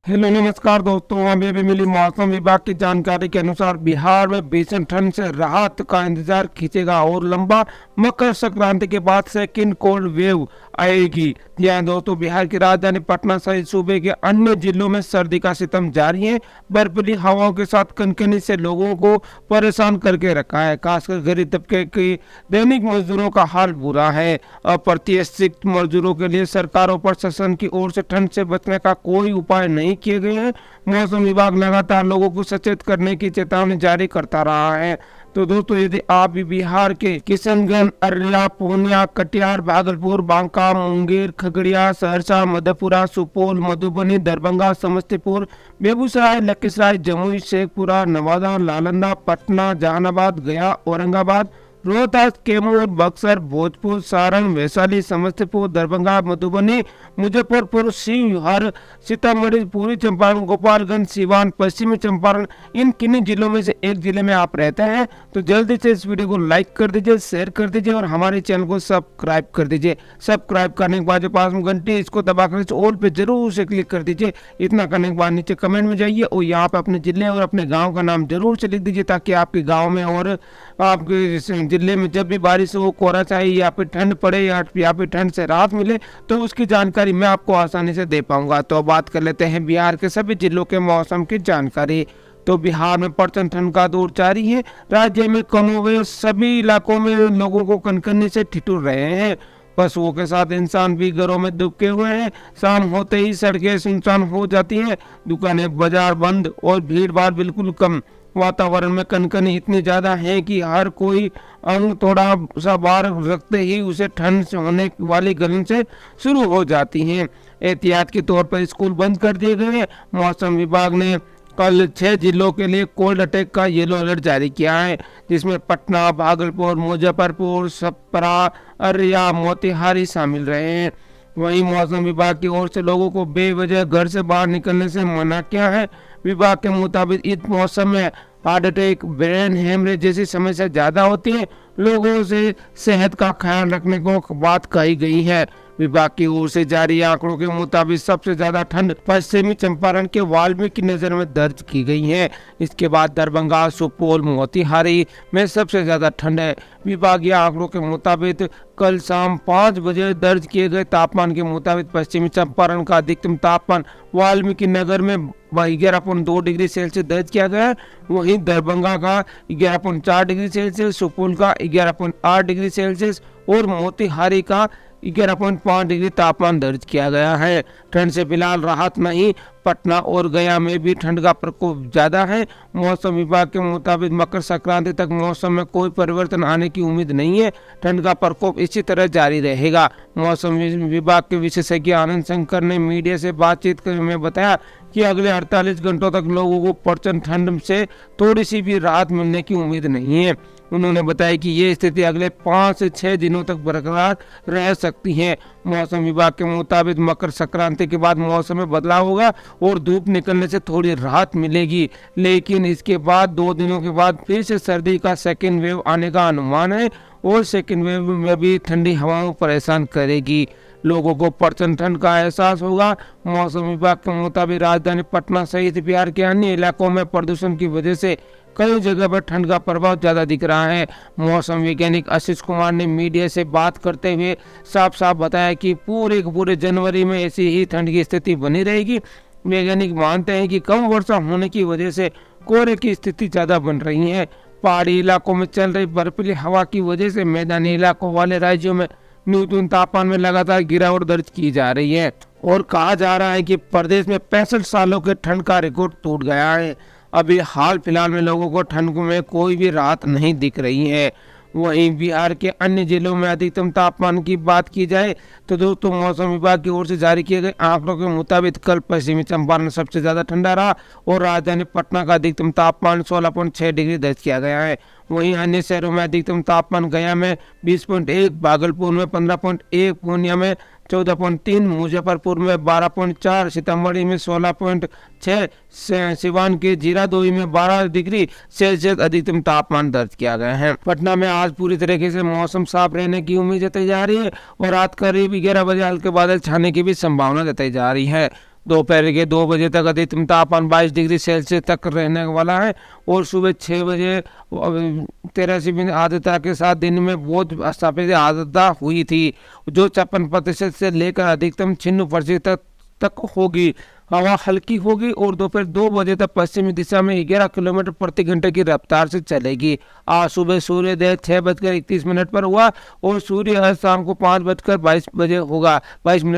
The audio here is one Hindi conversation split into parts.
हेलो नमस्कार दोस्तों, अभी मिली मौसम विभाग की जानकारी के अनुसार बिहार में भीषण ठंड से राहत का इंतजार खींचेगा और लंबा। मकर संक्रांति के बाद सेकेंड कोल्ड वेव आएगी। यहाँ दोस्तों, बिहार की राजधानी पटना सहित सूबे के अन्य जिलों में सर्दी का सितम जारी है। बर्फीली हवाओं के साथ कनकनी से लोगों को परेशान करके रखा है। खासकर गरीब तबके के दैनिक मजदूरों का हाल बुरा है। अप्रत्याशित मजदूरों के लिए सरकार और प्रशासन की ओर से ठंड से बचने का कोई उपाय नहीं किए गए हैं। मौसम विभाग लगातार लोगों को सचेत करने की चेतावनी जारी करता रहा है। तो दोस्तों, यदि आप भी बिहार के किशनगंज, अररिया, पूर्णिया, कटिहार, भागलपुर, बांका, मुंगेर, खगड़िया, सहरसा, मधेपुरा, सुपौल, मधुबनी, दरभंगा, समस्तीपुर, बेगूसराय, लखीसराय, जमुई, शेखपुरा, नवादा, नालंदा, पटना, जहानाबाद, गया, औरंगाबाद, रोहतास, कैमूर, बक्सर, भोजपुर, सारण, वैशाली, समस्तीपुर, दरभंगा, मधुबनी, मुजफ्फरपुर, शिवहर, सीतामढ़ी, पूर्वी चंपारण, गोपालगंज, सीवान, पश्चिमी चंपारण, इन किन्हीं जिलों में से एक जिले में आप रहते हैं तो जल्दी से इस वीडियो को लाइक कर दीजिए, शेयर कर दीजिए और हमारे चैनल को सब्सक्राइब कर दीजिए। सब्सक्राइब करने के बाद जो पास में घंटी इसको दबाकर इस ऑल पे जरूर से क्लिक कर दीजिए। इतना करने के बाद नीचे कमेंट में जाइए और यहाँ पे अपने जिले और अपने गाँव का नाम जरूर से लिख दीजिए, ताकि आपके गाँव में और आपके जिले में जब भी बारिश हो, कोहरा चाहिए या फिर ठंड पड़े या फिर ठंड से राहत मिले तो उसकी जानकारी मैं आपको आसानी से दे पाऊंगा। तो बात कर लेते हैं बिहार के सभी जिलों के मौसम की जानकारी। तो बिहार में प्रचंड ठंड का दौर जारी है। राज्य में कमोबेश सभी इलाकों में लोगों को कनकनी से ठिठुर रहे हैं। पशुओं के साथ इंसान भी घरों में दुबके हुए हैं। शाम होते ही सड़कें सुनसान हो जाती हैं, दुकानें, बाजार बंद और भीड़ भाड़ बिल्कुल कम। वातावरण में कनकनी इतनी ज्यादा है कि हर कोई अंग थोड़ा सा बाहर रखते ही उसे ठंड से होने वाली गलन से शुरू हो जाती है। एहतियात के तौर पर स्कूल बंद कर दिए गए हैं। मौसम विभाग ने कल 6 जिलों के लिए कोल्ड अटैक का येलो अलर्ट जारी किया है, जिसमें पटना, भागलपुर, मुजफ्फरपुर, छपरा, अररिया, मोतिहारी शामिल रहे हैं। वहीं मौसम विभाग की ओर से लोगों को बेवजह घर से बाहर निकलने से मना किया है। विभाग के मुताबिक इस मौसम में हार्ट अटैक, ब्रेन हेमरेज जैसी समस्या ज्यादा होती है। लोगों से सेहत का ख्याल रखने को बात कही गई है। विभाग की ओर से जारी आंकड़ों के मुताबिक सबसे ज्यादा ठंड पश्चिमी चंपारण के वाल्मीकि नगर में दर्ज की गई है। इसके बाद दरभंगा, सुपौल, मोतिहारी में सबसे ज्यादा ठंड है। विभागीय आंकड़ों के मुताबिक कल शाम 5 बजे दर्ज किए गए तापमान के मुताबिक पश्चिमी चंपारण का अधिकतम तापमान वाल्मीकि नगर में 11.2 डिग्री सेल्सियस दर्ज किया गया है। वहीं दरभंगा का 11.4 डिग्री सेल्सियस, सुपौल का 11.8 डिग्री सेल्सियस और मोतिहारी का 11.5 डिग्री तापमान दर्ज किया गया है। ठंड से फिलहाल राहत नहीं, पटना और गया में भी ठंड का प्रकोप ज्यादा है। मौसम विभाग के मुताबिक मकर संक्रांति तक मौसम में कोई परिवर्तन आने की उम्मीद नहीं है। ठंड का प्रकोप इसी तरह जारी रहेगा। मौसम विभाग के विशेषज्ञ आनंद शंकर ने मीडिया से बातचीत में बताया कि अगले 48 घंटों तक लोगों को प्रचंड ठंड से थोड़ी सी भी राहत मिलने की उम्मीद नहीं है। उन्होंने बताया कि ये स्थिति अगले 5 से 6 दिनों तक बरकरार रह सकती है। मौसम विभाग के मुताबिक मकर संक्रांति के बाद मौसम में बदलाव होगा और धूप निकलने से थोड़ी राहत मिलेगी, लेकिन इसके बाद 2 दिनों के बाद फिर से सर्दी का सेकेंड वेव आने का अनुमान है और सेकेंड वेव में भी ठंडी हवाओं परेशान करेगी। लोगों को प्रचंड ठंड का एहसास होगा। मौसम विभाग के मुताबिक राजधानी पटना सहित बिहार के अन्य इलाकों में प्रदूषण की वजह से कई जगह पर ठंड का प्रभाव ज्यादा दिख रहा है। मौसम वैज्ञानिक आशीष कुमार ने मीडिया से बात करते हुए साफ साफ बताया कि पूरे जनवरी में ऐसी ही ठंड की स्थिति बनी रहेगी। वैज्ञानिक मानते हैं कि कम वर्षा होने की वजह से कोहरे की स्थिति ज्यादा बन रही है। पहाड़ी इलाकों में चल रही बर्फीली हवा की वजह से मैदानी इलाकों वाले राज्यों में न्यूनतम तापमान में लगातार गिरावट दर्ज की जा रही है और कहा जा रहा है कि प्रदेश में 65 सालों के ठंड का रिकॉर्ड टूट गया है। अभी हाल फिलहाल में लोगों को ठंड में कोई भी राहत नहीं दिख रही है। वहीं बिहार के अन्य जिलों में अधिकतम तापमान की बात की जाए तो दोस्तों, मौसम विभाग की ओर से जारी किए गए आंकड़ों के मुताबिक कल पश्चिमी चंपारण सबसे ज्यादा ठंडा रहा और राजधानी पटना का अधिकतम तापमान 16.6 डिग्री दर्ज किया गया है। वहीं अन्य शहरों में अधिकतम तापमान गया में 20.1, भागलपुर में 15.1, पूर्णिया में 14.3, मुजफ्फरपुर में 12.4, सीतामढ़ी में 16.6, सिवान के जीरादोई में 12 डिग्री सेल्सियस अधिकतम तापमान दर्ज किया गया है। पटना में आज पूरी तरीके से मौसम साफ रहने की उम्मीद जताई जा रही है और रात करीब 11 बजे हल्के बादल छाने की भी संभावना जताई जा रही है। दोपहर के 2 बजे तक अधिकतम तापमान 22 डिग्री सेल्सियस तक रहने वाला है और सुबह 6 बजे 83 आर्द्रता के साथ दिन में बहुत सफेद आर्द्रता हुई थी, जो 56% से लेकर अधिकतम 96% तक होगी। हवा हल्की होगी और दोपहर 2 बजे तक पश्चिमी दिशा में 11 किलोमीटर प्रति घंटे की रफ्तार से चलेगी। आज सुबह सूर्योदय 6:31 पर हुआ और सूर्य अस्त शाम को 5:22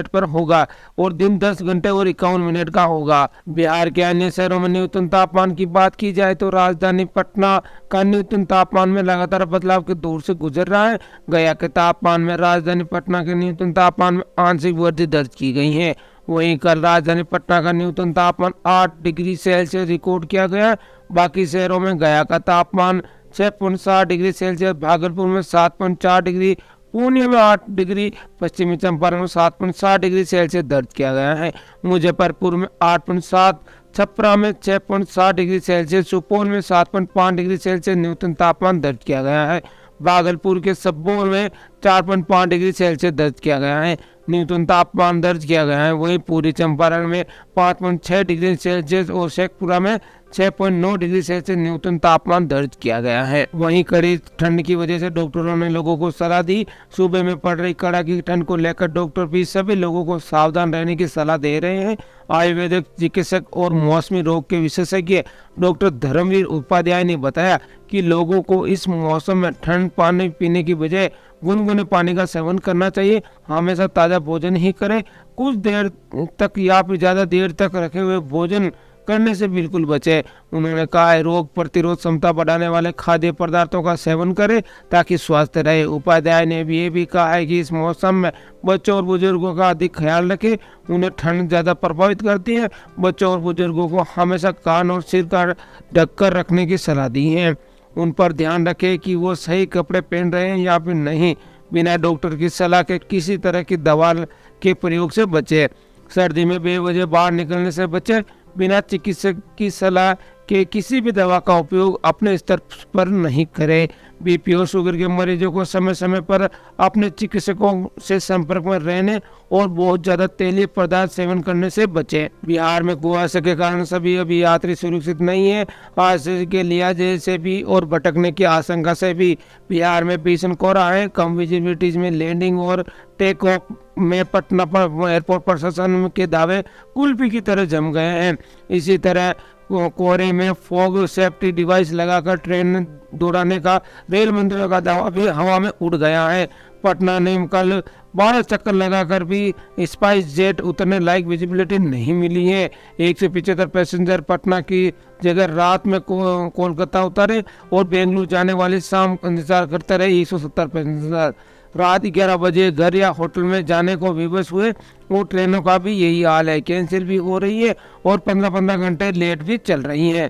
पर होगा और दिन 10 घंटे और 51 मिनट का होगा। बिहार के अन्य शहरों में न्यूनतम तापमान की बात की जाए तो राजधानी पटना का न्यूनतम तापमान में लगातार बदलाव के दौर से गुजर रहा है। गया के तापमान में राजधानी पटना के न्यूनतम तापमान में आंशिक वृद्धि दर्ज की गई है। वहीं कल राजधानी पटना का न्यूनतम तापमान 8 डिग्री सेल्सियस रिकॉर्ड किया गया। बाकी शहरों में गया का तापमान 6.7 डिग्री सेल्सियस, भागलपुर में 7.4 डिग्री, पूर्णिया में 8 डिग्री, पश्चिमी चंपारण में 7.7 डिग्री सेल्सियस दर्ज किया गया है। मुजफ्फरपुर में 8.7, छपरा में 6.7 डिग्री सेल्सियस, सुपौल में 7.5 डिग्री सेल्सियस न्यूनतम तापमान दर्ज किया गया है। भागलपुर के सबौर में 4.5 डिग्री सेल्सियस दर्ज किया गया है, न्यूनतम तापमान दर्ज किया गया है। वहीं पूर्वी चंपारण में 5.6 डिग्री सेल्सियस और शेखपुरा में 6.9 डिग्री सेल्सियस न्यूनतम तापमान दर्ज किया गया है। वहीं कड़ी ठंड की वजह से डॉक्टरों ने लोगों को सलाह दी। सुबह में पड़ रही कड़ाके की ठंड को लेकर डॉक्टर भी सभी लोगों को सावधान रहने की सलाह दे रहे हैं। आयुर्वेदिक चिकित्सक और मौसमी रोग के विशेषज्ञ डॉक्टर धर्मवीर उपाध्याय ने बताया कि लोगों को इस मौसम में ठंड पानी पीने की बजाय गुनगुने पानी का सेवन करना चाहिए। हमेशा ताज़ा भोजन ही करें। कुछ देर तक या फिर ज़्यादा देर तक रखे हुए भोजन करने से बिल्कुल बचे। उन्होंने कहा है रोग प्रतिरोध क्षमता बढ़ाने वाले खाद्य पदार्थों का सेवन करें ताकि स्वस्थ रहे। उपाध्याय ने भी ये भी कहा है कि इस मौसम में बच्चों और बुजुर्गों का अधिक ख्याल रखें। उन्हें ठंड ज़्यादा प्रभावित करती है। बच्चों और बुजुर्गों को हमेशा कान और सिर का ढककर रखने की सलाह दी है। उन पर ध्यान रखें कि वो सही कपड़े पहन रहे हैं या फिर नहीं। बिना डॉक्टर की सलाह के किसी तरह की दवा के प्रयोग से बचें। सर्दी में बेवजह बाहर निकलने से बचें। बिना चिकित्सक की सलाह के किसी भी दवा का उपयोग अपने स्तर पर नहीं करें। बीपी और शुगर के मरीजों को समय समय पर अपने चिकित्सकों से संपर्क में रहने और बहुत ज़्यादा तेलीय पदार्थ सेवन करने से बचें। बिहार में कुहासे के कारण सभी अभी यात्री सुरक्षित नहीं है। हादसे के लिहाज से भी और भटकने की आशंका से भी बिहार में भीषण कोहरा है। कम विजिबिलिटीज में लैंडिंग और टेक ऑफ में पटना पर एयरपोर्ट प्रशासन के दावे कुल्फी की तरह जम गए हैं। इसी तरह कोहरे में फॉग सेफ्टी डिवाइस लगाकर ट्रेन दौड़ाने का रेल मंत्रियों का दावा भी हवा में उड़ गया है। पटना ने कल 12 चक्कर लगाकर भी स्पाइस जेट उतरने लायक विजिबिलिटी नहीं मिली है। 175 पैसेंजर पटना की जगह रात में कोलकाता उतरे और बेंगलुरु जाने वाले शाम इंतजार करते रहे। 170 पैसेंजर रात 11 बजे घर या होटल में जाने को विवश हुए। वो ट्रेनों का भी यही हाल है, कैंसिल भी हो रही है और 15-15 घंटे लेट भी चल रही है।